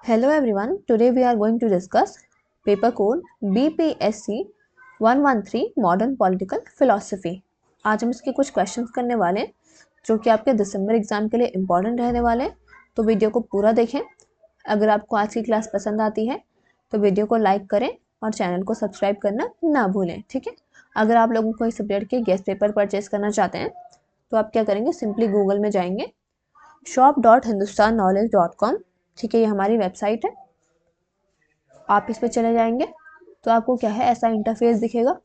Hello everyone, today we are going to discuss paper code BPSC 113 Modern Political Philosophy। आज हम इसके कुछ questions करने वाले हैं जो कि आपके दिसंबर एग्जाम के लिए इम्पॉर्टेंट रहने वाले हैं, तो वीडियो को पूरा देखें। अगर आपको आज की क्लास पसंद आती है तो वीडियो को लाइक करें और चैनल को सब्सक्राइब करना ना भूलें, ठीक है। अगर आप लोगों को इस सब्जेक्ट के गेस्ट पेपर परचेज करना चाहते हैं तो आप क्या करेंगे, सिंपली गूगल में जाएंगे shop.hindustanknowledge.com, ठीक है, ये हमारी वेबसाइट है। आप इस पे चले जाएंगे तो आपको क्या है, ऐसा इंटरफेस दिखेगा।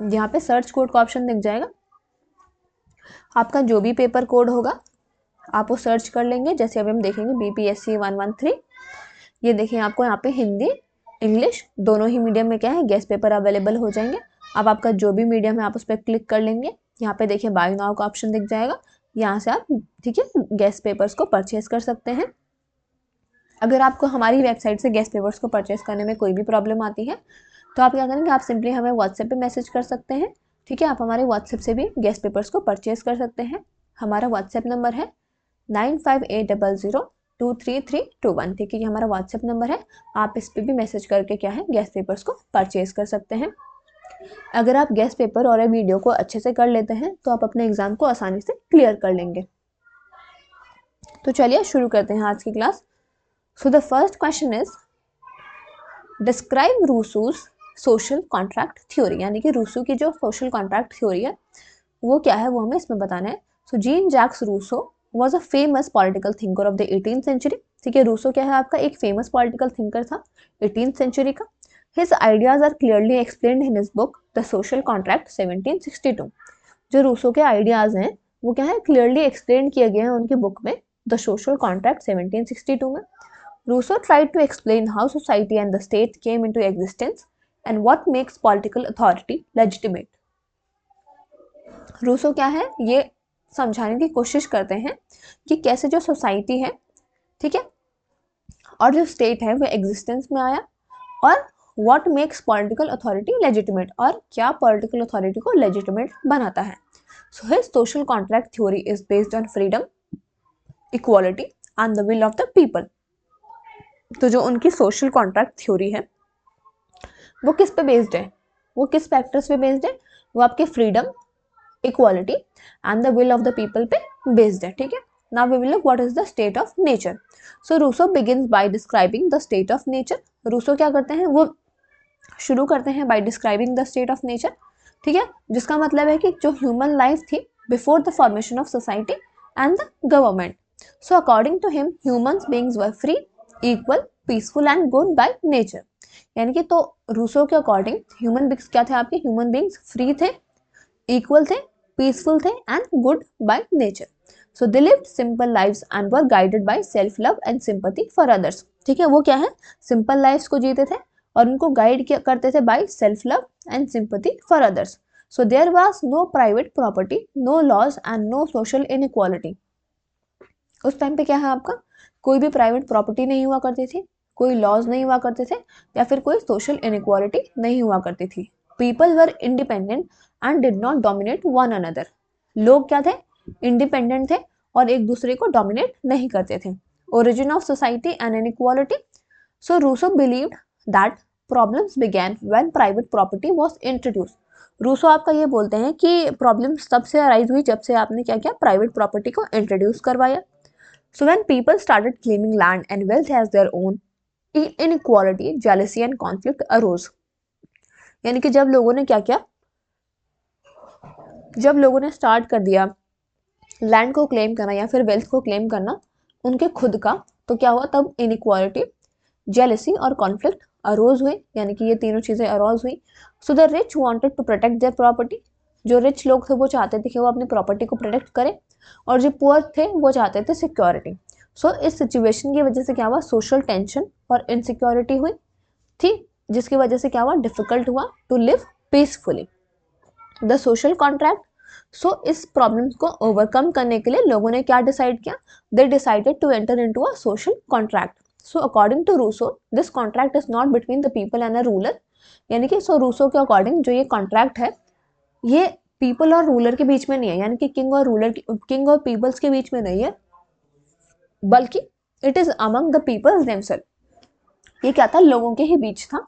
यहाँ पे सर्च कोड का ऑप्शन दिख जाएगा। आपका जो भी पेपर कोड होगा आप वो सर्च कर लेंगे। जैसे अभी हम देखेंगे BPSC 113, ये देखिए आपको यहाँ पे हिंदी इंग्लिश दोनों ही मीडियम में क्या है गेस्ट पेपर अवेलेबल हो जाएंगे। अब आपका जो भी मीडियम है आप उस पर क्लिक कर लेंगे। यहाँ पे देखिए बाय नाउ का ऑप्शन दिख जाएगा, यहाँ से आप ठीक है गेस्ट पेपर्स को परचेज कर सकते हैं। अगर आपको हमारी वेबसाइट से गेस्ट पेपर्स को परचेस करने में कोई भी प्रॉब्लम आती है तो आप क्या करेंगे, आप सिंपली हमें व्हाट्सएप पे मैसेज कर सकते हैं, ठीक है। आप हमारे व्हाट्सएप से भी गेस्ट पेपर्स को परचेस कर सकते हैं। हमारा व्हाट्सएप नंबर है 9580023321, ठीक है, ये हमारा व्हाट्सएप नंबर है। आप इस पर भी मैसेज करके क्या है गेस्ट पेपर्स को परचेज कर सकते हैं। अगर आप गेस्ट पेपर और वीडियो को अच्छे से कर लेते हैं तो आप अपने एग्जाम को आसानी से क्लियर कर लेंगे। तो चलिए शुरू करते हैं आज की class. So the first question is describe Rousseau's social contract theory, यानी कि रूसो की जो social contract theory है वो क्या है, वो हमें इसमें बताना है। So Jean Jacques Rousseau was a famous political thinker of the 18th century, ठीक है। रूसो क्या है, आपका एक famous political thinker था 18th century का। His ideas are clearly explained in his book The Social Contract 1762। जो रूसो के आइडियाज हैं वो क्या है, क्लियरली एक्सप्लेन किए गए हैं उनकी बुक में द सोशल कॉन्ट्रैक्ट 1762 में। Rousseau tried to explain how society and the state came into existence and what makes political authority legitimate. Rousseau क्या है, ये समझाने की कोशिश करते हैं कि कैसे जो सोसाइटी है, ठीक है, और जो स्टेट है वो एग्जिस्टेंस में आया, और what makes political authority legitimate, और क्या political authority को legitimate बनाता है। So his social contract theory is based on freedom, equality and the will of the people। तो जो उनकी सोशल कॉन्ट्रैक्ट थ्योरी है वो किस पे बेस्ड है, वो किस फैक्टर्स पे बेस्ड है, वो आपके freedom, equality and the will of the people पे बेस्ड है, ठीक है। Now we will look what is the state of nature. So Rousseau begins by describing the state of nature. Rousseau क्या करते हैं, वो शुरू करते हैं by describing the state of nature, ठीक है, जिसका मतलब है कि जो ह्यूमन लाइफ थी before the formation of society and the government. So according to him humans beings were free, equal, peaceful and good by nature. यानी कि तो रूसो के अकॉर्डिंग ह्यूमन बींग्स क्या थे, आपके ह्यूमन बींग्स फ्री थे, equal थे, पीसफुल थे and good by nature. So they lived simple lives and were guided by self love and sympathy for others, ठीक है। वो क्या है, सिंपल लाइफ्स को जीते थे और उनको गाइड करते थे by self love and sympathy for others. So there was no private property, no laws and no social inequality. उस टाइम पे क्या है, आपका कोई भी प्राइवेट प्रॉपर्टी नहीं हुआ करती थी, कोई लॉज नहीं हुआ करते थे, या फिर कोई सोशल इनइक्वालिटी नहीं हुआ करती थी। People were independent and did not dominate one another. लोग क्या थे, इंडिपेंडेंट थे और एक दूसरे को डोमिनेट नहीं करते थे। Origin of society and inequality. So Rousseau believed that problems began when private property was introduced. Rousseau आपका ये बोलते हैं कि प्रॉब्लम्स तब से अराइज हुई जब से आपने क्या किया, प्राइवेट प्रॉपर्टी को इंट्रोड्यूस करवाया। So when people started claiming land and wealth as their own, inequality, jealousy and conflict arose। यानी कि जब लोगों ने क्या किया, जब लोगों ने स्टार्ट कर दिया लैंड को क्लेम करना या फिर वेल्थ को क्लेम करना उनके खुद का, तो क्या हुआ, तब इनइक्वालिटी, जेलसी और कॉन्फ्लिक्ट अरोज हुए, यानी कि ये तीनों चीजें अरोज हुई। So the rich wanted to protect their property. जो रिच लोग थे वो चाहते थे कि वो अपनी प्रॉपर्टी को प्रोटेक्ट करें, और जो पुअर थे वो चाहते थे सिक्योरिटी। सो इस सिचुएशन की वजह से क्या हुआ, सोशल टेंशन और इनसिक्योरिटी हुई थी, जिसकी वजह से क्या हुआ, डिफिकल्ट हुआ to live peacefully. The social contract. So इस प्रॉब्लम्स को ओवरकम करने के लिए लोगों ने क्या डिसाइड किया, they decided to enter into a social contract. So according to Rousseau this contract is not between the people and a ruler. यानी कि सो रूसो के अकॉर्डिंग जो ये कॉन्ट्रैक्ट है ये पीपल और रूलर के बीच में नहीं है, यानी कि किंग और रूलर, किंग और पीपल्स के बीच में नहीं है, बल्कि it is among the peoples themself, ये क्या था, लोगों के ही बीच था।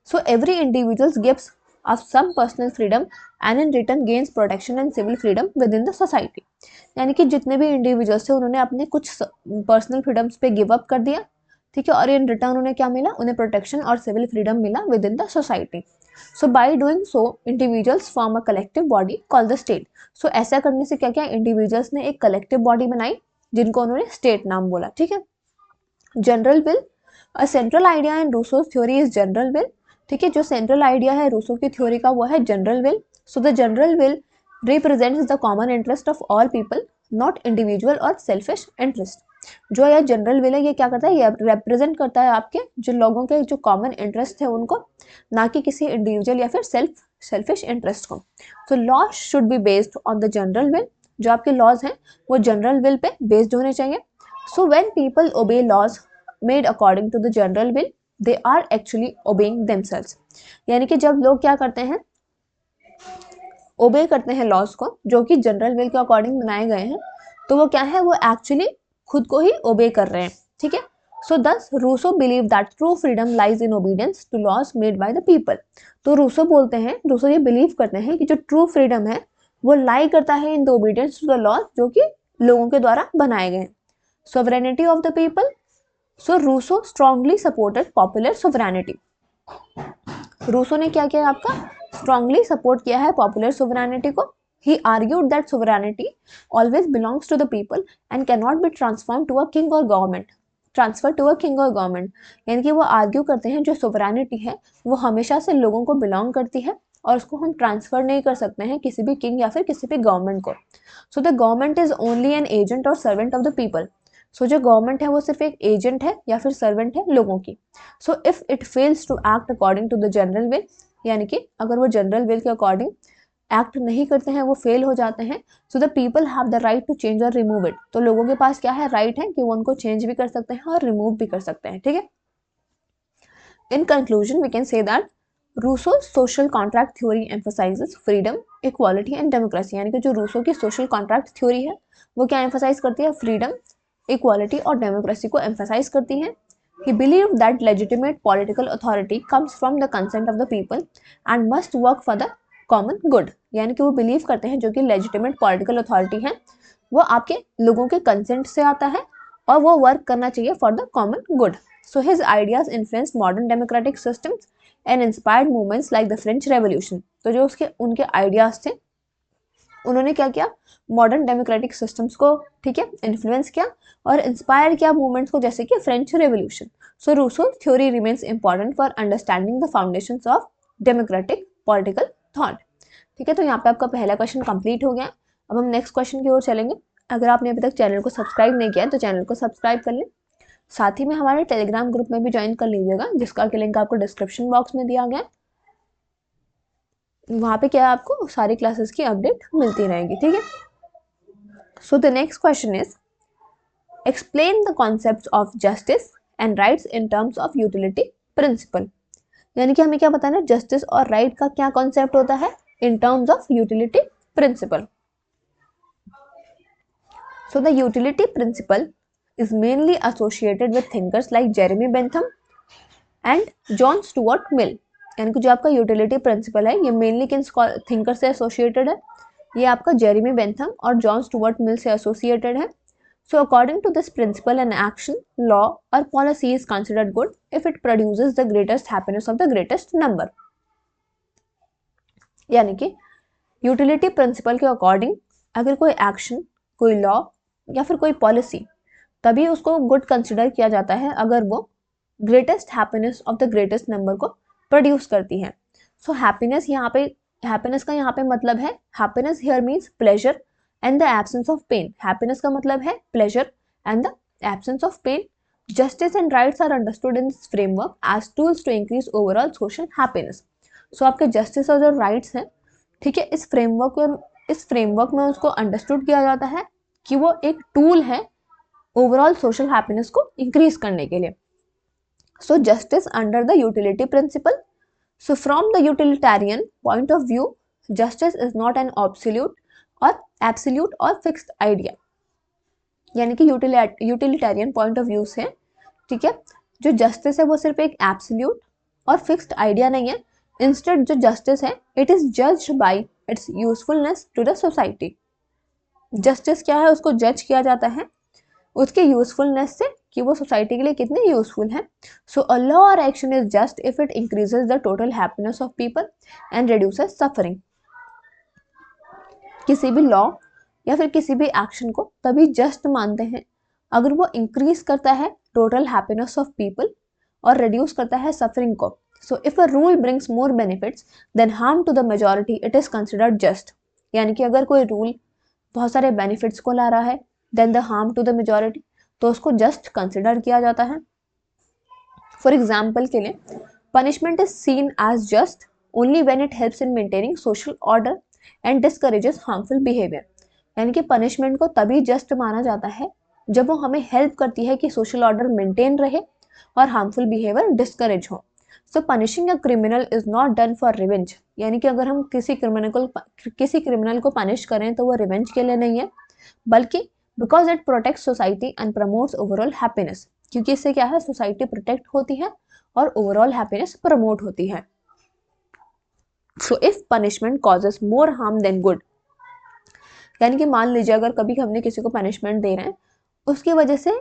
So every individuals gives of some personal freedom and in return gains protection and civil freedom within the society। यानी कि जितने भी इंडिविजुअल्स थे उन्होंने अपने कुछ पर्सनल फ्रीडम्स पे गिव अप कर दिया, ठीक है, और इन रिटर्न उन्हें क्या मिला, उन्हें प्रोटेक्शन और सिविल फ्रीडम मिला within the society. So by doing so individuals form a collective body called the state. So ऐसा करने से क्या क्या, इंडिविजुअल्स ने एक कलेक्टिव बॉडी बनाई जिनको उन्होंने स्टेट नाम बोला, ठीक है। General will, a central idea in Rousseau's theory is general will, ठीक है, जो सेंट्रल आइडिया है रूसो की थ्योरी का वो है general will. So the general will represents the common interest of all people, not individual और सेल्फिश इंटरेस्ट। जो यह जनरल विल है ये क्या करता है, ये रिप्रेजेंट करता है आपके जो लोगों के जो कॉमन इंटरेस्ट है उनको, ना कि किसी इंडिविजुअल या फिर सेल्फिश इंटरेस्ट को। So law should be based on the general will, जो आपके लॉज हैं वो जनरल विल पे बेस्ड होने चाहिए। So when people obey laws made according to the general will they are actually obeying themselves. यानी कि जब लोग क्या करते हैं, ओबे करते हैं लॉज को जो कि जनरल विल के अकॉर्डिंग बनाए गए हैं, तो वो क्या है, वो एक्चुअली खुद को ही ओबे कर रहे हैं, ठीक है। So thus Rousseau believe that true freedom lies in obedience to laws made by the people. तो रूसो बोलते हैं, रूसो ये बिलीव करते हैं कि जो ट्रू फ्रीडम है वो लाई करता है in the obedience to the laws जो कि लोगों के द्वारा बनाए गए। Sovereignty of the people, so Rousseau strongly supported popular sovereignty. Rousseau ने क्या किया, आपका स्ट्रांगली सपोर्ट किया है पॉपुलर सोवरेनिटी को। He argued that sovereignty always belongs to the people and can not be transform to a king और government, transfer to a king और government. यानी कि वो आर्ग्यू करते हैं जो सोवरेनिटी है वो हमेशा से लोगों को बिलोंग करती है और उसको हम ट्रांसफर नहीं कर सकते हैं किसी भी किंग या फिर किसी भी गवर्नमेंट को। So the government is only an agent और सर्वेंट ऑफ द पीपल। सो जो गवर्नमेंट है वो सिर्फ एक एजेंट है या फिर सर्वेंट है लोगों की। So if it fails to act according to the general will, यानी कि अगर वो जनरल विल के अकॉर्डिंग एक्ट नहीं करते हैं, वो फेल हो जाते हैं, so the people have the right to change और रिमूव इट। तो लोगों के पास क्या है, राइट है कि वो उनको चेंज भी कर सकते हैं और रिमूव भी कर सकते हैं, ठीक है। In conclusion we can say that Rousseau social contract theory emphasises freedom, equality and democracy. यानी कि जो रूसो की सोशल कॉन्ट्रैक्ट थ्योरी है वो क्या एम्फसाइज करती है, फ्रीडम, इक्वालिटी और डेमोक्रेसी को एम्फसाइज करती है। He believed that legitimate political authority comes from the consent of the people and must work for the common good। यानी कि वो बिलीव करते हैं जो कि legitimate political authority है वो आपके लोगों के कंसेंट से आता है और वो वर्क करना चाहिए for the common good. So his ideas influenced modern democratic systems and inspired movements like the French revolution. तो जो उसके उनके आइडियाज थे उन्होंने क्या किया, मॉडर्न डेमोक्रेटिक सिस्टम्स को, ठीक है, इन्फ्लुएंस किया और इंस्पायर किया मूवमेंट्स को जैसे कि French revolution. So Rousseau theory remains important for understanding the foundations of democratic political thought. ठीक है, तो यहाँ पे आपका पहला क्वेश्चन कंप्लीट हो गया। अब हम नेक्स्ट क्वेश्चन की ओर चलेंगे। अगर आपने अभी तक चैनल को सब्सक्राइब नहीं किया तो चैनल को सब्सक्राइब कर लें, साथ ही में हमारे टेलीग्राम ग्रुप में भी ज्वाइन कर लीजिएगा जिसका कि लिंक आपको डिस्क्रिप्शन बॉक्स में दिया गया है। वहाँ पे क्या है, आपको सारी क्लासेस की अपडेट मिलती रहेगी, ठीक है। So the next question is explain the concepts of justice and rights in terms of utility principle. यानी कि हमें क्या बताना है, जस्टिस और राइट का क्या कॉन्सेप्ट होता है in terms of utility principle. So the utility principle is mainly associated with thinkers like Jeremy Bentham and John Stuart Mill। यानी कि जो आपका यूटिलिटी प्रिंसिपल है ये मेनली किन थिंकर से एसोसिएटेड है, ये आपका जेरेमी बेंथम और जॉन स्टुअर्ट मिल से एसोसिएटेड है। So according to this principle an action, law और policy is considered good if it produces the greatest happiness of the greatest number. यानी कि यूटिलिटी प्रिंसिपल के अकॉर्डिंग अगर कोई action, कोई लॉ या फिर कोई पॉलिसी, तभी उसको गुड कंसिडर किया जाता है अगर वो greatest happiness of the greatest number को प्रोड्यूस करती है। सो हैप्पीनेस यहाँ पे, हैप्पीनेस का यहाँ पे मतलब है, happiness here means pleasure and the absence of pain. Happiness का मतलब है pleasure and the absence of pain. Justice and rights are understood in this framework as tools to increase overall social happiness. So आपके justice और जो rights हैं, ठीक है, इस फ्रेमवर्क में उसको अंडरस्टूड किया जाता है कि वो एक टूल है ओवरऑल सोशल हैप्पीनेस को इंक्रीज करने के लिए। So justice under the utility principle. So from the utilitarian point of view justice is not an absolute और फिक्स्ड आइडिया। यानी कि यूटिलिटेरियन पॉइंट ऑफ व्यू से, ठीक है, जो जस्टिस है वो सिर्फ एक एब्सोल्यूट और फिक्स्ड आइडिया नहीं है। इंस्टेड जो जस्टिस है it is judged by its usefulness to the society. Justice क्या है, उसको जज किया जाता है उसके यूजफुलनेस से कि वो सोसाइटी के लिए कितने यूजफुल है। सो अ लॉ और action is just if it increases the total happiness of people and reduces suffering. किसी भी लॉ या फिर किसी भी एक्शन को तभी जस्ट मानते हैं अगर वो इंक्रीज करता है टोटल हैप्पीनेस ऑफ पीपल और रिड्यूस करता है सफरिंग को। So if a rule brings more benefits than harm to the majority it is considered just. यानी कि अगर कोई रूल बहुत सारे बेनिफिट्स को ला रहा है then the harm to the majority, तो उसको जस्ट कंसिडर किया जाता है। फॉर एग्जाम्पल के लिए punishment is seen as just only when it helps in maintaining social order and discourages harmful behaviour. यानी कि पनिशमेंट को तभी जस्ट माना जाता है जब वो हमें हेल्प करती है कि सोशल ऑर्डर मेंटेन रहे और हार्मफुल बिहेवियर डिस्करेज हो। So punishing a criminal is not done for revenge. यानी कि अगर हम किसी क्रिमिनल को पनिश करें तो वो रिवेंज के लिए नहीं है, बल्कि because it protects society and promotes overall happiness. क्योंकि इससे क्या है, सोसाइटी प्रोटेक्ट होती है और ओवरऑल हैप्पीनेस प्रमोट होती है। So if punishment causes more harm then good, यानी कि मान लीजिए अगर कभी हमने किसी को पनिशमेंट दे रहे हैं उसकी वजह से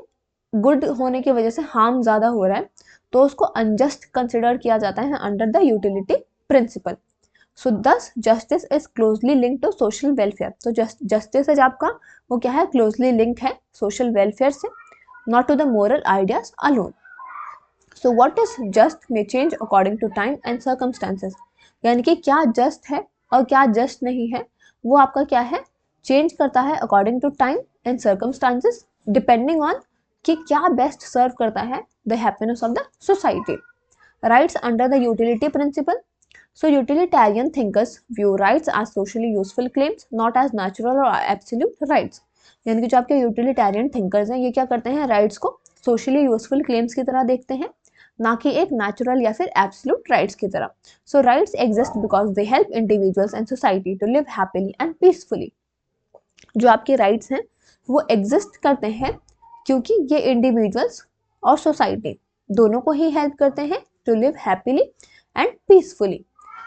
गुड होने की वजह से हार्म ज़्यादा हो रहा है, तो उसको अनजस्ट कंसिडर किया जाता है under the utility principle. So thus justice is closely link to social welfare. तो जस्टिस है आपका वो क्या है, क्लोजली लिंक है सोशल वेलफेयर से, not to the moral ideas alone. So what is just may change according to time and circumstances. यानी कि क्या जस्ट है और क्या जस्ट नहीं है वो आपका क्या है, चेंज करता है according to time and circumstances, depending on कि क्या बेस्ट सर्व करता है the happiness of the society. Rights under the utility principle. So utilitarian thinkers view rights as socially useful claims, not as natural or absolute rights. यानी कि जो आपके utilitarian thinkers हैं ये क्या करते हैं, राइट्स को सोशली यूजफुल क्लेम्स की तरह देखते हैं, ना कि एक नेचुरल या फिर एब्सोल्यूट राइट्स की तरह। So rights exist because they help individuals and society to live happily and peacefully. जो आपके राइट्स हैं वो एग्जिस्ट करते हैं क्योंकि ये इंडिविजुअल्स और सोसाइटी दोनों को ही हेल्प करते हैं to live happily and peacefully.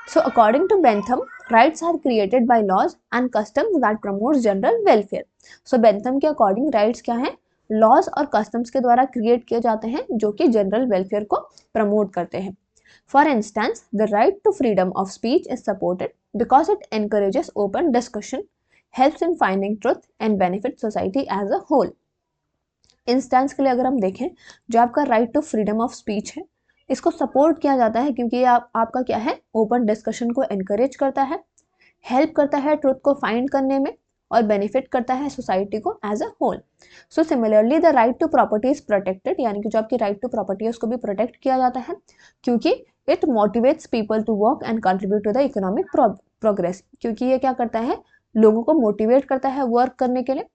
So according to Bentham, rights are created by laws and customs that promotes general welfare. So Bentham के according rights क्या हैं, laws और customs के द्वारा create किए जाते हैं जो कि general welfare को promote करते हैं। For instance, the right to freedom of speech is supported because it encourages open discussion, helps in finding truth and benefits society as a whole. Instance के लिए अगर हम देखें, जो आपका right to freedom of speech है इसको support किया जाता है क्योंकि ये आपका क्या है, ओपन डिस्कशन को एनकरेज करता है, हेल्प करता है ट्रुथ को फाइंड करने में और बेनिफिट करता है सोसाइटी को as a whole. So similarly the right to property is protected. यानी कि जो आपकी राइट टू प्रॉपर्टी है उसको भी प्रोटेक्ट किया जाता है क्योंकि it motivates people to work and contribute to the economic progress. क्योंकि ये क्या करता है, लोगों को मोटिवेट करता है वर्क करने के लिए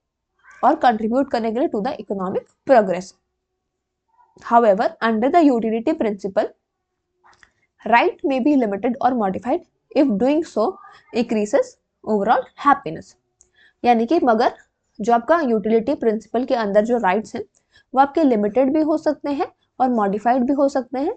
और कंट्रीब्यूट करने के लिए to the economic progress. However, under the utility principle, right may be limited or modified if doing so increases overall happiness. यानी कि मगर जो आपका यूटिलिटी प्रिंसिपल के अंदर जो राइट्स हैं वो आपके लिमिटेड भी हो सकते हैं और मॉडिफाइड भी हो सकते हैं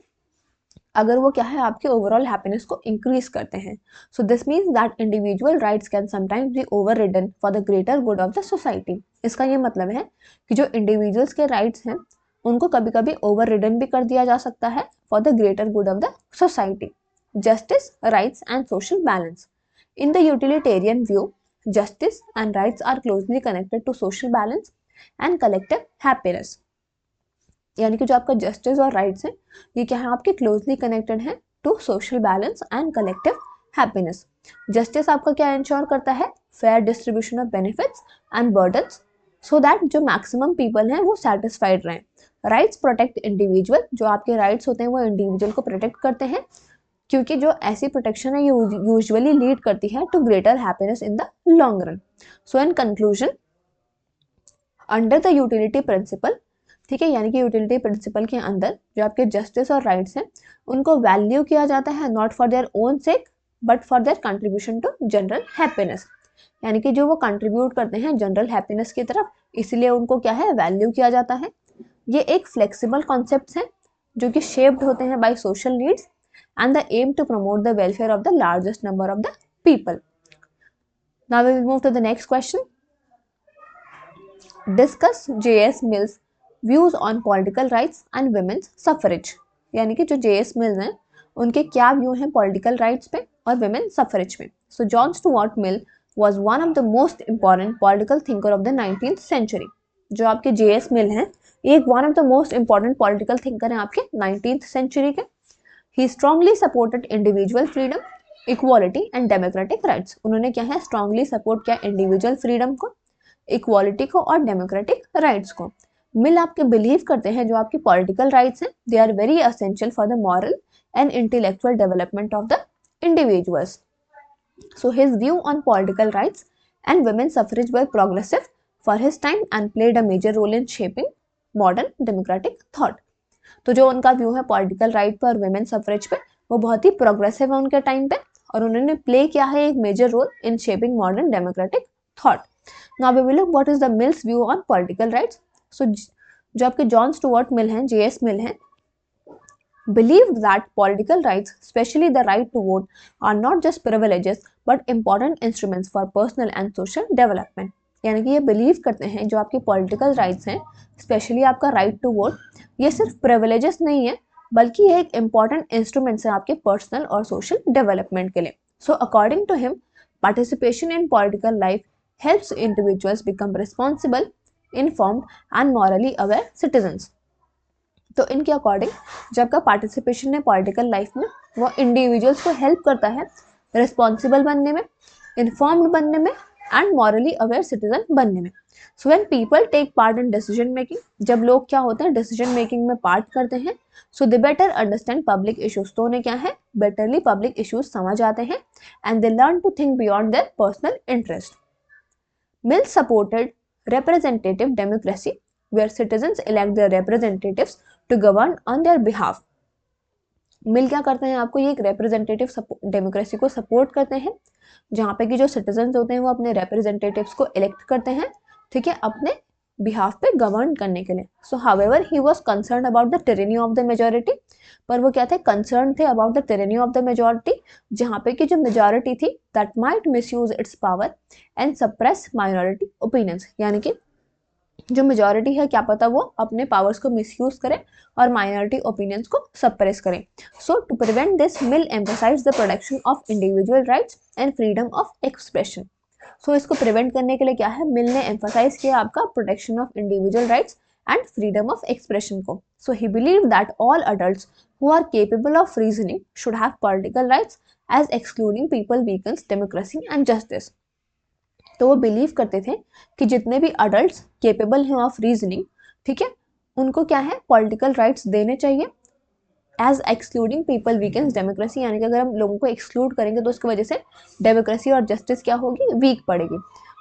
अगर वो क्या है, आपके ओवरऑल हैप्पीनेस को इंक्रीज करते हैं। So this means that individual rights can sometimes be overridden for the greater good of the society. इसका ये मतलब है कि जो इंडिविजुअल्स के राइट्स हैं उनको कभी कभी ओवर रिडन भी कर दिया जा सकता है for the greater good of the society. Justice, rights and social balance. In the utilitarian view justice and rights are closely connected to social balance and collective happiness. यानी कि जो आपका जस्टिस और राइट्स हैं ये क्या है, आपके क्लोजली कनेक्टेड है to social balance and collective happiness. Justice आपका क्या इंश्योर करता है, fair distribution of benefits and burdens so that जो मैक्सिमम पीपल हैं वो सेटिस्फाइड रहें। Rights protect individual. जो आपके राइट्स होते हैं वो इंडिविजुअल को प्रोटेक्ट करते हैं क्योंकि जो ऐसी प्रोटेक्शन है ये यूजुअली लीड करती है to greater happiness in the long run. So in conclusion, under the utility principle, ठीक है, यानी कि यूटिलिटी प्रिंसिपल के अंदर जो आपके जस्टिस और राइट्स हैं उनको वैल्यू किया जाता है not for their own sake but for their contribution to general happiness. यानी कि जो वो कंट्रीब्यूट करते हैं जनरल हैप्पीनेस की तरफ इसलिए उनको क्या है, वैल्यू किया जाता है। ये एक फ्लेक्सिबल कॉन्सेप्ट हैं जो कि शेप्ड होते हैं by social needs and the aim to promote the welfare of the largest number of the people. Now we will move to the next question. Discuss J.S. Mill's views on political rights and women's suffrage. यानी कि जो J.S. Mills हैं उनके क्या view हैं political rights पे और women suffrage पे। सो John Stuart mill was one of the most important political thinker of the 19th century। जो आपके J.S. मिल हैं एक one of the most important political thinker हैं आपके 19th century के। He strongly supported individual freedom, equality and democratic rights। उन्होंने क्या है, strongly support किया individual freedom को, equality को और democratic rights को। मिल आपके बिलीव करते हैं जो आपकी political rights हैं they are very essential for the moral and intellectual development of the individuals। So his view on political rights and women's suffrage were progressive for his time and played a major role in shaping modern democratic thought। तो जो उनका view है political right पर और women suffrage पे वो बहुत ही progressive है उनके टाइम पे और उन्होंने प्ले किया है एक major role in shaping modern democratic thought. Now we will look what is the Mill's view on political rights. So जो आपके जॉन स्टुअर्ट मिल हैं, J.S. मिल हैं, believed that political rights, especially the right to vote, are not just privileges but important instruments for personal and social development। यानी कि ये believe करते हैं जो आपके पॉलिटिकल राइट्स हैं, स्पेशली आपका राइट टू वोट, ये सिर्फ प्रिविलेजेस नहीं है बल्कि ये एक इम्पॉर्टेंट इंस्ट्रूमेंट्स है आपके पर्सनल और सोशल डेवलपमेंट के लिए। So according to him participation in political life helps individuals become responsible, informed and morally aware citizens. तो इनके अकॉर्डिंग जब आपका पार्टिसिपेशन है पॉलिटिकल लाइफ में वो इंडिविजुअल्स को हेल्प करता है रिस्पॉन्सिबल बनने में, इन्फॉर्म्ड बनने में एंड मॉरली अवेयर सिटीजन बनने में। So when people take part in decision making, जब लोग क्या होते हैं डिसीजन मेकिंग में पार्ट करते हैं, so they better understand public issues. तो उन्हें क्या है, बेटरली पब्लिक इश्यूज समझ आते हैं and they learn to think beyond their personal interest. Mill supported representative democracy where citizens elect their representatives to govern on their behalf। मिल क्या करते हैं, आपको ये एक रिप्रेजेंटेटिव डेमोक्रेसी को सपोर्ट करते हैं जहाँ पे कि जो सिटीजन्स होते हैं वो अपने रिप्रेजेंटेटिव्स को इलेक्ट करते हैं, ठीक है, अपने बिहाफ पे गवर्न करने के लिए। So however he was concerned about the tyranny of the majority, पर वो क्या थे, कंसर्न थे about the tyranny of the majority, जहाँ पे कि जो मेजॉरिटी थी that might misuse its power and suppress minority opinions. यानी कि जो मेजॉरिटी है क्या पता वो अपने पावर्स को मिसयूज करे और माइनॉरिटी ओपिनियंस को सप्रेस करें। So to prevent this Mill emphasise the protection of individual rights and freedom of expression. So इसको प्रिवेंट करने के लिए क्या है, मिल ने एम्फसाइज किया आपका protection of individual rights and freedom of expression को। So he believe that all adults who are capable of reasoning should have political rights as excluding people weakens democracy and justice. तो वो believe करते थे कि जितने भी adults capable हैं of reasoning, ठीक है, उनको क्या है पॉलिटिकल राइट्स देने चाहिए as excluding people weakens democracy. यानी कि अगर हम लोगों को एक्सक्लूड करेंगे तो उसकी वजह से डेमोक्रेसी और जस्टिस क्या होगी, वीक पड़ेगी।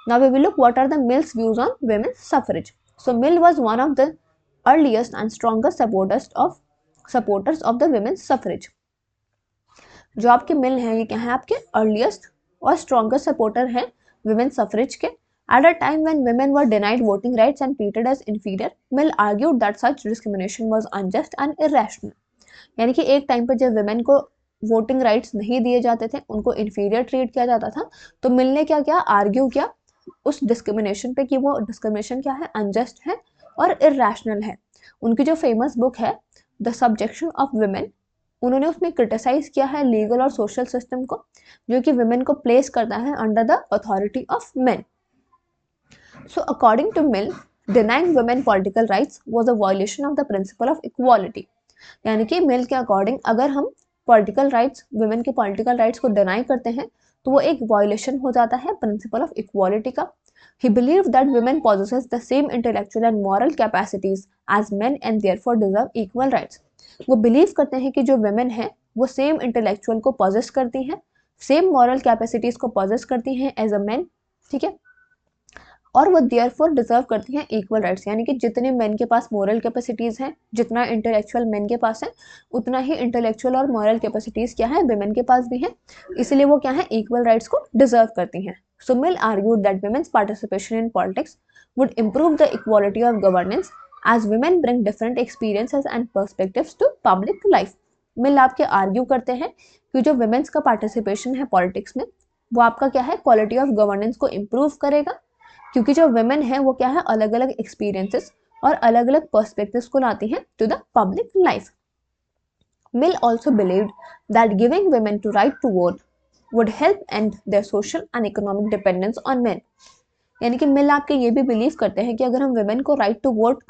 Now we will look what are the Mill's views on women's suffrage. So Mill was one of the earliest and strongest supporters of the women's suffrage. जो आपके मिल हैं ये क्या है, आपके अर्लीस्ट और स्ट्रॉन्गेस्ट सपोर्टर हैं women suffrage के। At a time when women were denied voting rights and treated as inferior, Mill argued that such discrimination was unjust and irrational। यानी कि एक टाइम पर जब women को वोटिंग राइट्स नहीं दिए जाते थे, उनको inferior ट्रीट किया जाता था, तो मिल ने क्या किया, आर्ग्यू किया उस डिस्क्रिमिनेशन पे कि वो डिस्क्रिमिनेशन क्या है, अनजस्ट है और irrational है। उनकी जो फेमस बुक है द सब्जेक्शन ऑफ वुमेन, उन्होंने उसमें क्रिटिसाइज किया है लीगल और सोशल सिस्टम को जो कि वुमेन को प्लेस करता है under the authority of men. So according to Mill, denying women political rights was a violation of the principle of equality। यानी कि मिल के अकॉर्डिंग अगर हम पॉलिटिकल राइट्स, वुमेन के पॉलिटिकल राइट्स को डिनाई करते हैं तो वो एक वायलेशन हो जाता है प्रिंसिपल ऑफ इक्वालिटी का। He believed that women possesses the same intellectual and moral capacities as men and therefore deserve equal rights। वो बिलीव करते हैं कि जो वुमेन है वो सेम इंटेलेक्चुअल को पॉजेस करती हैं, सेम मॉरल कैपेसिटीज को पॉजेस करती हैं एज अ मैन, ठीक है, और वो देयरफॉर डिजर्व करती हैं इक्वल राइट्स। यानी कि जितने मेन के पास मॉरल कैपेसिटीज हैं, जितना इंटेलेक्चुअल मेन के पास है, उतना ही इंटेलेक्चुअल और मॉरल कैपेसिटीज क्या है, वुमेन के पास भी है, इसलिए वो क्या है, इक्वल राइट्स को डिजर्व करती हैं। So Mill argued that women's participation in politics would improve the equality of governance as women bring different experiences and perspectives to public life. मिल आपके आर्ग्यू करते हैं कि जो women's का participation है politics में वो आपका क्या है quality of governance को improve करेगा, क्योंकि जो women है वो क्या है अलग अलग experiences और अलग अलग perspectives को लाती हैं to the public life. Mill also believed that giving women to right to vote would help end their social and economic dependence on men. यानी कि मिल आपके ये भी बिलीव करते हैं कि अगर हम वुमेन को राइट टू वोट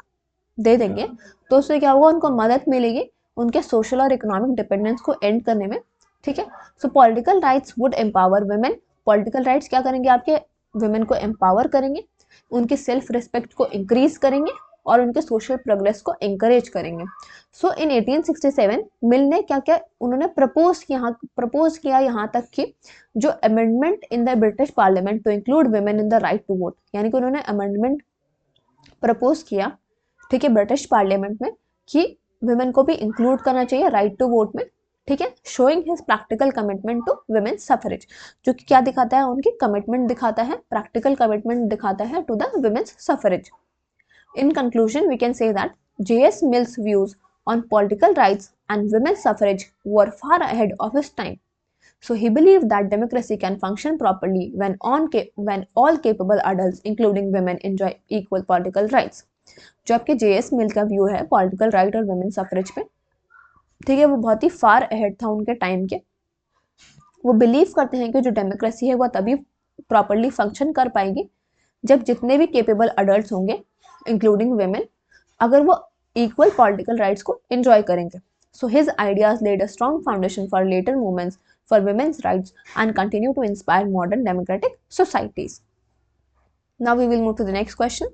दे देंगे तो उससे क्या होगा, उनको मदद मिलेगी उनके सोशल और इकोनॉमिक डिपेंडेंस को एंड करने में. ठीक है, सो political rights would empower women. Political rights क्या करेंगे, आपके वुमेन को एम्पावर करेंगे, उनकी सेल्फ रिस्पेक्ट को इंक्रीज करेंगे और उनके सोशल प्रोग्रेस को इंकरेज करेंगे. सो इन 1867 मिल ने क्या क्या उन्होंने प्रपोज किया यहाँ तक कि जो amendment in the British parliament to include women in the right to vote, यानी कि उन्होंने अमेंडमेंट प्रपोज किया, ठीक है, ब्रिटिश पार्लियामेंट में कि वुमेन को भी इंक्लूड करना चाहिए राइट टू वोट में. ठीक है, showing his practical commitment to women suffrage, जो कि क्या दिखाता है, उनकी कमिटमेंट दिखाता है, प्रैक्टिकल कमिटमेंट दिखाता है to the women's suffrage. In conclusion, we can say that J.S. Mill's views on political rights and women's suffrage were far ahead of his time. So he believed that democracy can function properly when all capable adults, including women, enjoy equal political rights. जो आपके J.S. Mill का view है political right और women suffrage पे, ठीक है, वो बहुत ही फार अहेड था उनके टाइम के. वो बिलीव करते हैं कि जो डेमोक्रेसी है वो तभी प्रॉपरली फंक्शन कर पाएगी जब जितने भी केपेबल अडल्ट होंगे इंक्लूडिंग वेमेन, अगर वो इक्वल पॉलिटिकल राइट्स को एंजॉय करेंगे. So his ideas laid a strong foundation for later movements for women's rights and continue to inspire modern democratic societies. Now we will move to the next question.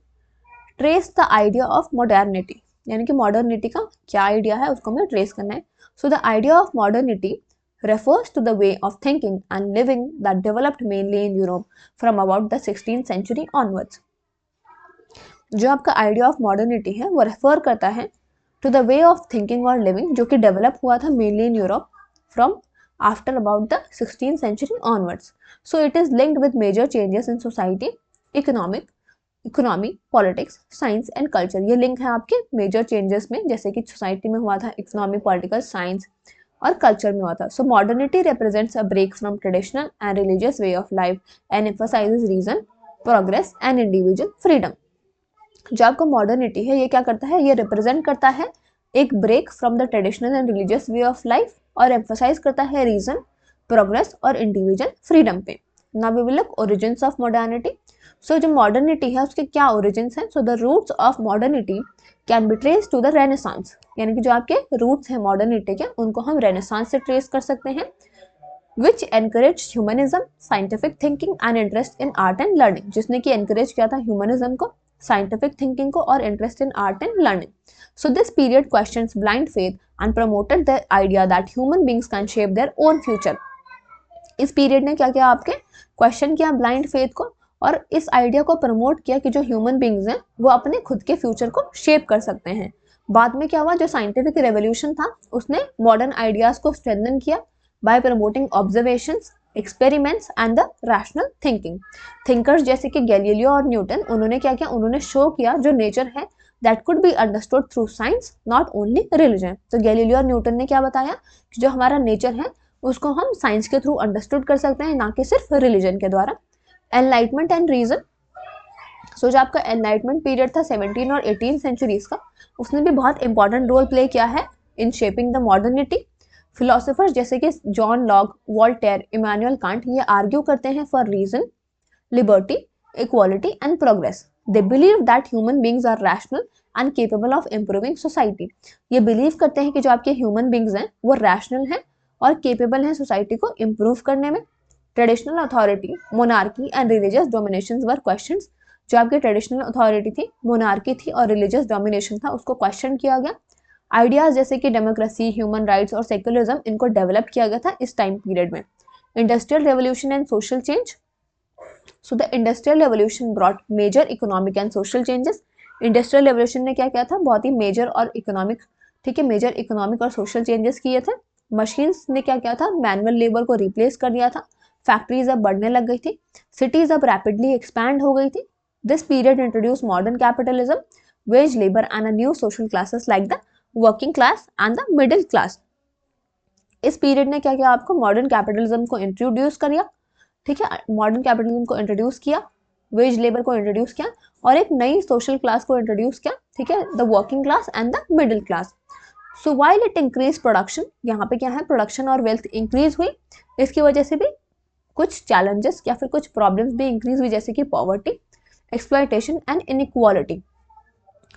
Trace the idea of modernity, यानी कि modernity का क्या idea है उसको हमें trace करना है. So the idea of modernity refers to the way of thinking and living that developed mainly in Europe from about the 16th century onwards. जो आपका आइडिया ऑफ मॉडर्निटी है वो रेफर करता है to the way of thinking और living जो कि develop हुआ था mainly in Europe from after about the 16th century onwards. So it is linked with major changes in society, economy, politics, science and culture. ये link है आपके major changes में, जैसे कि सोसाइटी में हुआ था, इकोनॉमी, पॉलिटिकल, साइंस और कल्चर में हुआ था. So modernity represents a break from traditional and religious way of life and emphasises reason, progress and individual freedom. जो आपका मॉडर्निटी है ये क्या करता है, ये रिप्रेजेंट करता है एक break from the traditional and religious way of life और एम्फसाइज करता है रीजन, प्रोग्रेस और इंडिविजुअल फ्रीडम पे. Now we will look origins of modernity. So जो मॉडर्निटी है उसके क्या ओरिजिन्स हैं. So the roots of modernity can be trace to the Renaissance, यानी कि जो आपके रूट्स हैं मॉडर्निटी के उनको हम रेनेसांस से ट्रेस कर सकते हैं, which encourage humanism, scientific thinking and interest in art and learning, जिसने कि एनकरेज किया था ह्यूमनिज्म को, साइंटिफिक थिंकिंग को और interest in art and learning. So this period questions blind faith and promoted the idea that human beings can shape their own future. इस period ने क्या किया, आपके क्वेश्चन किया ब्लाइंड फेथ को और इस आइडिया को प्रमोट किया कि जो ह्यूमन बींग्स हैं वो अपने खुद के फ्यूचर को शेप कर सकते हैं. बाद में क्या हुआ, जो साइंटिफिक रेवोल्यूशन था उसने मॉडर्न आइडियाज को स्ट्रेंथन किया bye promoting observations, experiments and the rational thinking. Thinkers जैसे कि गैलीलियो और न्यूटन, उन्होंने क्या किया, उन्होंने शो किया जो नेचर है that could be understood through science not only religion. तो गैलीलियो और न्यूटन ने क्या बताया कि जो हमारा नेचर है उसको हम साइंस के थ्रू अंडरस्टूड कर सकते हैं, ना कि सिर्फ रिलीजन के द्वारा. Enlightenment and reason. सो जो आपका एनलाइटमेंट पीरियड था 17 और 18 सेंचुरीज का, उसने भी बहुत इंपॉर्टेंट रोल प्ले किया है in shaping the modernity. Philosophers जैसे कि John Locke, Voltaire, Immanuel Kant ये आर्ग्यू करते हैं for reason, liberty, equality and progress. They believe that human beings are rational and capable of improving society. ये believe करते हैं कि जो आपके ह्यूमन बींग्स हैं वो रैशनल हैं और केपेबल हैं सोसाइटी को इम्प्रूव करने में. Traditional authority, monarchy and religious dominations were questions. जो आपकी ट्रेडिशनल अथॉरिटी थी, मोनार्की थी और रिलीजियस डोमिनेशन था उसको क्वेश्चन किया गया. आइडियाज जैसे कि डेमोक्रेसी, ह्यूमन राइट्स और सेक्युलरिज्म इनको डेवलप किया गया था इस टाइम पीरियड में. Industrial revolution and social change. So the industrial revolution brought major economic and social changes. Industrial revolution ने क्या किया था, बहुत ही मेजर और इकोनॉमिक, ठीक है, मेजर इकोनॉमिक और सोशल चेंजेस किए थे. मशीन्स ने क्या किया था, मैनुअल लेबर को रिप्लेस कर दिया था. फैक्ट्रीज अब बढ़ने लग गई थी, सिटीज अब रैपिडली एक्सपैंड हो गई थी. This period introduce modern capitalism, veg labour and a new social classes like the working class and the middle class. इस पीरियड ने क्या किया, आपको मॉडर्न कैपिटलिज्म को इंट्रोड्यूस किया. ठीक है, मॉडर्न कैपिटलिज्म को इंट्रोड्यूस किया, वेज लेबर को इंट्रोड्यूस किया और एक नई सोशल क्लास को इंट्रोड्यूस किया. ठीक है, the working class and the middle class. So while it increase production, यहाँ पे क्या है, प्रोडक्शन और वेल्थ इंक्रीज हुई, इसकी वजह से भी कुछ चैलेंजेस या फिर कुछ प्रॉब्लम्स भी इंक्रीज हुई, जैसे कि poverty, exploitation and inequality.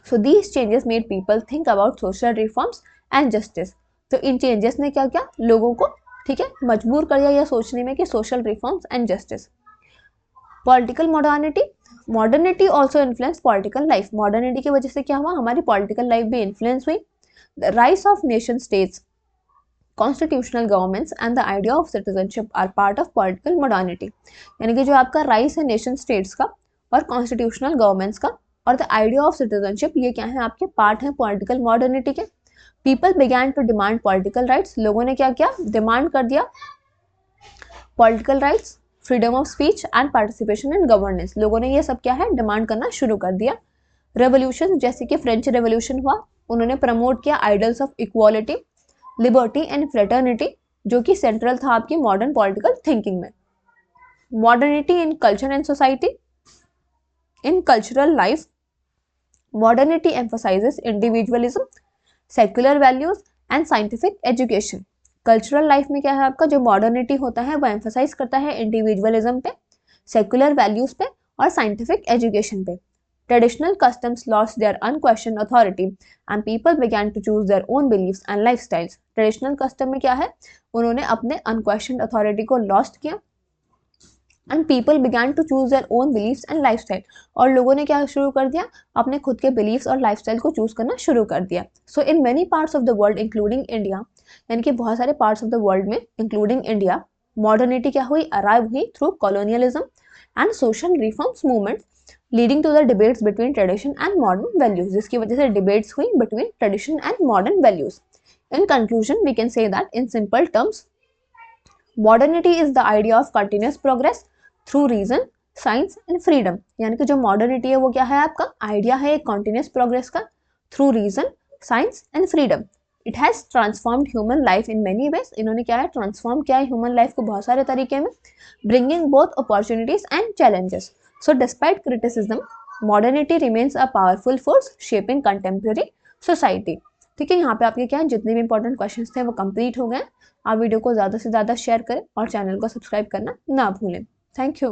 So these changes made people think about social reforms and justice. तो इन चेंजेस ने क्या किया, लोगों को, ठीक है, मजबूर कर दिया यह सोचने में कि social reforms and justice. Political modernity also influence political life. Modernity की वजह से क्या हुआ, हमारी पॉलिटिकल लाइफ भी इन्फ्लुएंस हुई. The rise of nation states, constitutional governments and the idea of citizenship are part of political modernity. यानी कि जो आपका राइज है नेशन स्टेट्स का और कॉन्स्टिट्यूशनल गवर्नमेंट्स का और द आइडिया ऑफ सिटीजनशिप, ये क्या है, आपके पार्ट है पॉलिटिकल मॉडर्निटी के. People began to demand political rights. लोगों ने क्या किया, डिमांड कर दिया political rights, freedom of speech and participation in governance. लोगों ने ये सब क्या है, डिमांड करना शुरू कर दिया. रेवोल्यूशन, जैसे कि फ्रेंच रेवोल्यूशन हुआ, उन्होंने प्रमोट किया idols of equality, liberty and fraternity, जो कि सेंट्रल था आपकी मॉडर्न पॉलिटिकल थिंकिंग में. Modernity in culture and society. In cultural life, modernity emphasises individualism, secular values and scientific education. Cultural life में क्या है आपका, जो मॉडर्निटी होता है वो एम्फसाइज करता है इंडिविजुअलिज्म पे, सेक्युलर वैल्यूज पे और साइंटिफिक एजुकेशन पे. Traditional customs lost their unquestioned authority and people began to choose their own beliefs and lifestyles. Traditional custom में क्या है, उन्होंने अपने unquestioned authority को lost किया and people began to choose their own beliefs and lifestyle. और लोगों ने क्या शुरू कर दिया, अपने खुद के beliefs और lifestyle को choose करना शुरू कर दिया. So in many parts of the world including India, यानी कि बहुत सारे parts of the world में including India, modernity क्या हुई, arrive हुई through colonialism and social reforms movements, leading to the debates between tradition and modern values. जिसकी वजह से debates हुई between tradition and modern values. In conclusion, we can say that in simple terms, modernity is the idea of continuous progress through reason, science and freedom. यानी कि जो modernity है वो क्या है, आपका idea है एक continuous progress का through reason, science and freedom. It has transformed human life in many ways. इन्होंने क्या है, transform किया है human life को बहुत सारे तरीके में, bringing both opportunities and challenges. So despite criticism, modernity remains a powerful force shaping contemporary society. ठीक है, यहाँ पे आपके क्या है, जितने भी इंपॉर्टेंट क्वेश्चंस थे वो कंप्लीट हो गए. आप वीडियो को ज़्यादा से ज़्यादा शेयर करें और चैनल को सब्सक्राइब करना ना भूलें. Thank you.